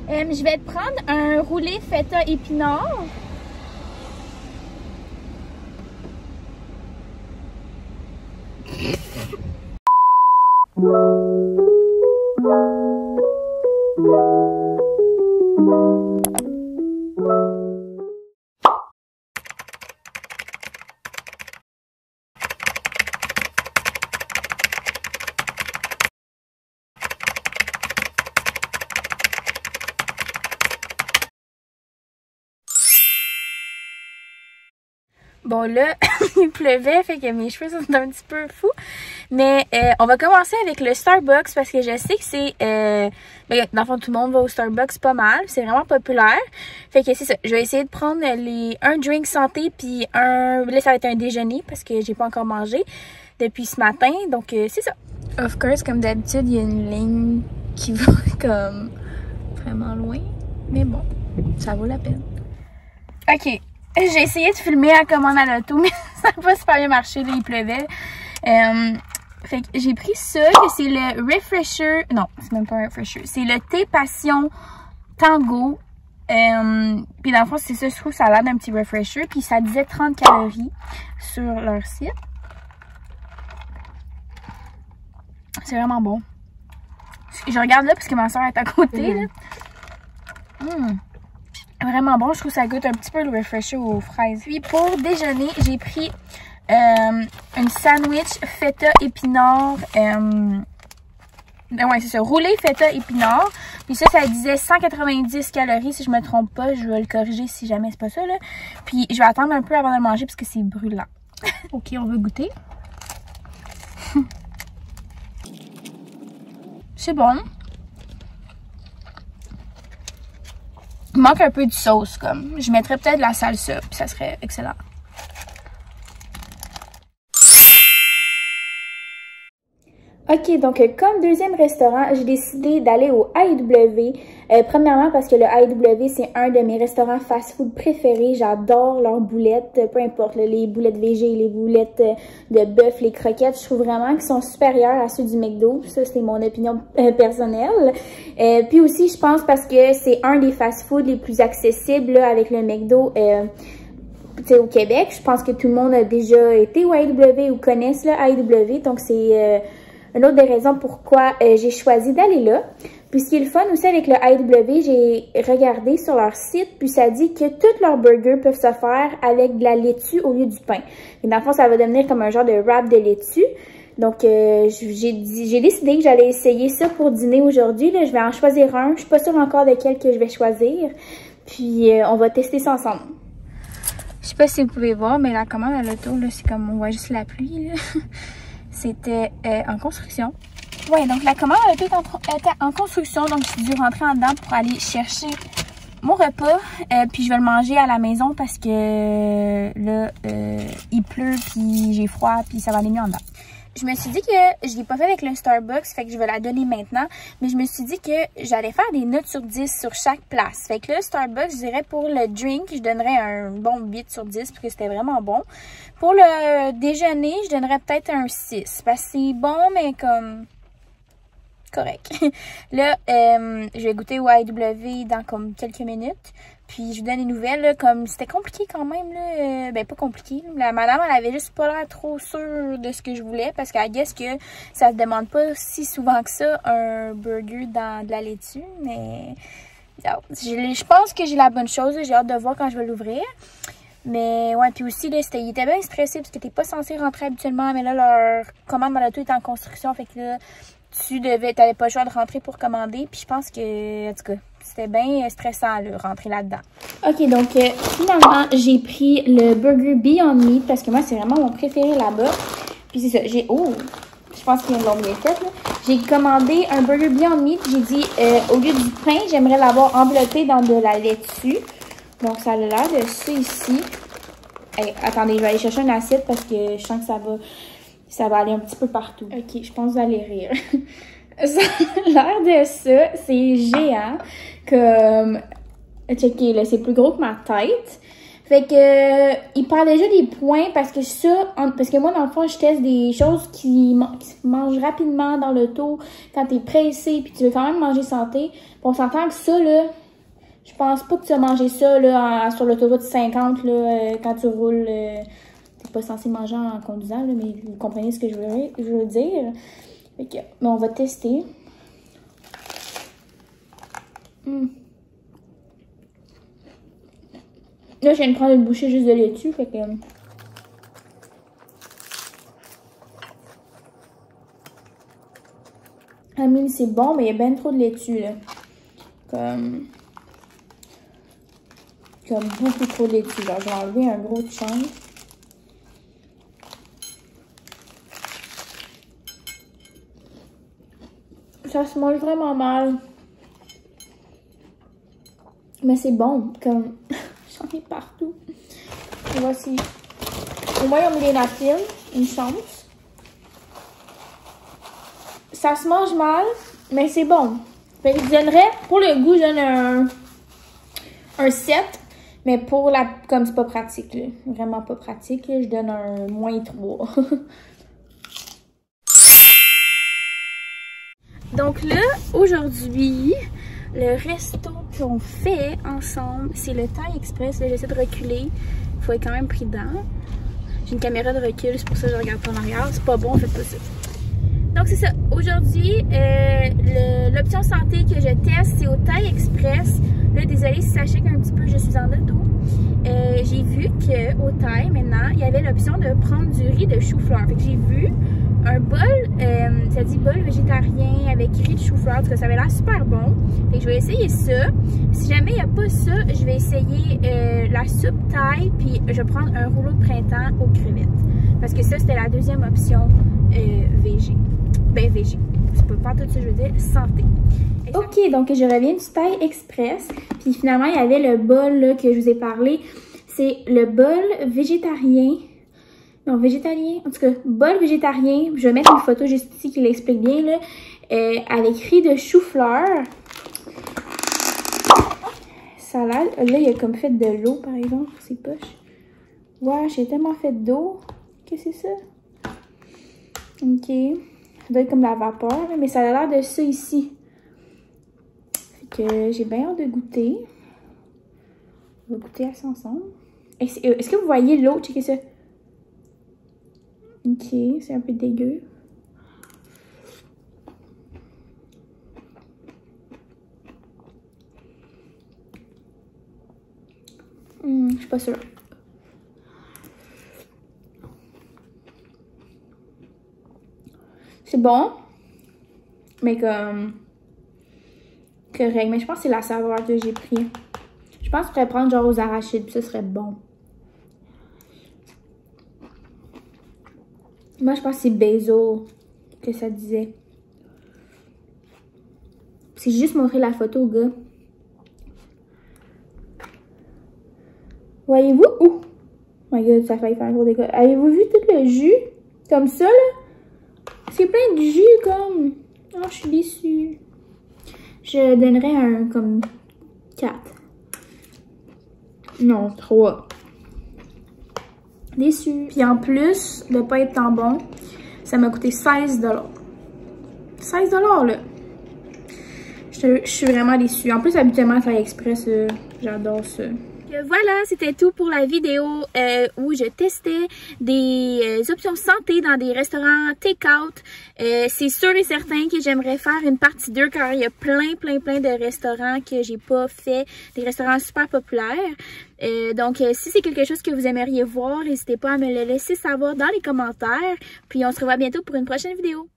Je vais te prendre un roulé feta épinard. Bon là, il pleuvait, fait que mes cheveux sont un petit peu fous. Mais on va commencer avec le Starbucks parce que je sais que c'est... ben, dans le fond, tout le monde va au Starbucks pas mal. C'est vraiment populaire. Fait que c'est ça. Je vais essayer de prendre un drink santé puis un... Là, ça va être un déjeuner parce que j'ai pas encore mangé depuis ce matin. Donc, c'est ça. Of course, comme d'habitude, il y a une ligne qui va comme vraiment loin. Mais bon, ça vaut la peine. OK. J'ai essayé de filmer la commande à l'auto, mais ça n'a pas super bien marché, là, il pleuvait. Fait que j'ai pris ça, que c'est le Refresher. Non, c'est même pas un Refresher. C'est le thé passion tango. Puis dans le fond, c'est ça, je trouve que ça a l'air d'un petit Refresher. Puis ça disait 30 calories sur leur site. C'est vraiment bon. Je regarde là parce que ma soeur est à côté, là. Vraiment bon, je trouve que ça goûte un petit peu le Refresher aux fraises. Puis pour déjeuner, j'ai pris une sandwich feta épinard. Ouais, c'est ça, roulé feta épinard. Puis ça disait 190 calories si je me trompe pas. Je vais le corriger si jamais c'est pas ça, là. Puis je vais attendre un peu avant de le manger parce que c'est brûlant. OK, on va goûter. C'est bon. Il manque un peu de sauce, comme. Je mettrais peut-être de la salsa, puis ça serait excellent. OK, donc comme deuxième restaurant, j'ai décidé d'aller au AEW. Premièrement parce que le AEW, c'est un de mes restaurants fast-food préférés. J'adore leurs boulettes, peu importe, là, les boulettes végé, les boulettes de bœuf, les croquettes. Je trouve vraiment qu'ils sont supérieurs à ceux du McDo. Ça, c'est mon opinion personnelle. Puis aussi, je pense parce que c'est un des fast-foods les plus accessibles là, avec le McDo. Au Québec, je pense que tout le monde a déjà été au AEW ou connaissent le AEW. Donc, c'est... une autre des raisons pourquoi j'ai choisi d'aller là. Puis ce qui est le fun aussi avec le AEW, j'ai regardé sur leur site, puis ça dit que tous leurs burgers peuvent se faire avec de la laitue au lieu du pain. Et dans le fond, ça va devenir comme un genre de wrap de laitue. Donc, j'ai décidé que j'allais essayer ça pour dîner aujourd'hui. Je vais en choisir un. Je suis pas sûre encore de quel que je vais choisir. Puis, on va tester ça ensemble. Je sais pas si vous pouvez voir, mais la commande à l'auto, c'est comme on voit juste la pluie, là. C'était en construction. Ouais, donc la commande était en construction. Donc, j'ai dû rentrer en dedans pour aller chercher mon repas. Puis, je vais le manger à la maison parce que là, il pleut, puis j'ai froid, puis ça va aller mieux en dedans. Je me suis dit que je l'ai pas fait avec le Starbucks, fait que je vais la donner maintenant. Mais je me suis dit que j'allais faire des notes sur 10 sur chaque place. Fait que là, Starbucks, je dirais pour le drink, je donnerais un bon 8 sur 10 parce que c'était vraiment bon. Pour le déjeuner, je donnerais peut-être un 6 parce que c'est bon, mais comme correct. Là, je vais goûter au AEW dans comme quelques minutes. Puis je vous donne des nouvelles, là, comme c'était compliqué quand même, là. Ben pas compliqué. La madame, elle avait juste pas l'air trop sûre de ce que je voulais. Parce qu'elle guess que ça se demande pas si souvent que ça, un burger dans de la laitue. Mais je pense que j'ai la bonne chose. J'ai hâte de voir quand je vais l'ouvrir. Mais ouais, puis aussi, là, il était bien stressé parce que t'es pas censé rentrer habituellement. Mais là, leur commande dans l'auto est en construction. Fait que là, t'avais pas le choix de rentrer pour commander. Puis je pense que, en tout cas, c'était bien stressant, là, rentrer là-dedans. OK, donc finalement, j'ai pris le burger Beyond Meat parce que moi, c'est vraiment mon préféré là-bas. Puis c'est ça, je pense qu'ils l'ont bien fait, là. J'ai commandé un burger Beyond Meat. J'ai dit, au lieu du pain, j'aimerais l'avoir enveloppé dans de la laitue. Donc, ça a l'air de ça ici. Hey, attendez, je vais aller chercher une assiette parce que je sens que ça va aller un petit peu partout. OK, je pense que vous allez rire. Ça a l'air de ça. C'est géant. Comme, checkez, là, c'est plus gros que ma tête. Fait que il perd déjà des points parce que moi dans le fond je teste des choses qui se mangent rapidement dans l'auto quand t'es pressé puis tu veux quand même manger santé. On s'entend que ça là, je pense pas que tu vas manger ça là sur l'autoroute 50 là quand tu roules. T'es pas censé manger en conduisant là, mais vous comprenez ce que je veux dire. Fait que, mais on va tester. Là, je viens de prendre une bouchée juste de laitue, fait que... Amine, c'est bon, mais il y a bien trop de laitue, là. Comme beaucoup trop de laitue. Genre, je vais enlever un gros chunk. Ça se mange vraiment mal. Mais c'est bon, comme... J'en ai partout. Voici. Au moins, ils ont mis des napkins. Une chance. Ça se mange mal, mais c'est bon. Fait que je donnerais, pour le goût, je donne un 7. Mais pour la... Comme c'est pas pratique, là, vraiment pas pratique, là, je donne un -3. Donc là, aujourd'hui... Le resto qu'on fait ensemble, c'est le Thai Express. J'essaie de reculer. Il faut être quand même prudent. J'ai une caméra de recul, c'est pour ça que je regarde pas en arrière. C'est pas bon, faites pas ça. Donc c'est ça. Aujourd'hui, l'option santé que je teste, c'est au Thai Express. Là, désolé si ça shake un petit peu, je suis en auto. J'ai vu qu'au Thai, maintenant, il y avait l'option de prendre du riz de chou-fleur. Fait que j'ai vu un bol, ça dit bol végétarien avec riz de chou-fleur, parce que ça avait l'air super bon. Fait que je vais essayer ça. Si jamais il n'y a pas ça, je vais essayer la soupe thaï, puis je vais prendre un rouleau de printemps aux crevettes. Parce que ça, c'était la deuxième option végé. Ben végé. C'est pas tout ça, je veux dire santé. Ok, donc je reviens du Thai Express. Puis finalement, il y avait le bol là, que je vous ai parlé. C'est le bol végétarien. Non, végétalien. En tout cas, bol végétarien. Je vais mettre une photo juste ici qui l'explique bien, là. Avec riz de chou-fleur. Salade. Là, il a comme fait de l'eau, par exemple, pour ses poches. Ouais, j'ai tellement fait d'eau. Qu'est-ce que c'est ça? Ok. Ça doit être comme la vapeur, mais ça a l'air de ça ici. Fait que j'ai bien hâte de goûter. On va goûter à ça ensemble. Est-ce que vous voyez l'eau? Checkez ça. Ok, c'est un peu dégueu. Je suis pas sûre. C'est bon. Mais comme... correct. Mais je pense que c'est la saveur que j'ai pris. Je pense que je pourrais prendre genre aux arachides. Puis ça serait bon. Moi, je pense que c'est basil que ça disait. C'est juste montrer la photo au gars. Voyez-vous? Oh my god, ça a failli faire un gros dégât. Avez-vous vu tout le jus? Comme ça, là? C'est plein de jus, comme... Oh, je suis déçue. Je donnerais un, comme, 4. Non, 3. Déçue. Puis en plus de pas être tant bon, ça m'a coûté 16 $. 16 $, là. Je suis vraiment déçue. En plus, habituellement, Thai Express, j'adore ça. Voilà, c'était tout pour la vidéo où je testais des options santé dans des restaurants take-out. C'est sûr et certain que j'aimerais faire une partie 2 car il y a plein de restaurants que j'ai pas fait, des restaurants super populaires. Donc, si c'est quelque chose que vous aimeriez voir, n'hésitez pas à me le laisser savoir dans les commentaires. Puis on se revoit bientôt pour une prochaine vidéo.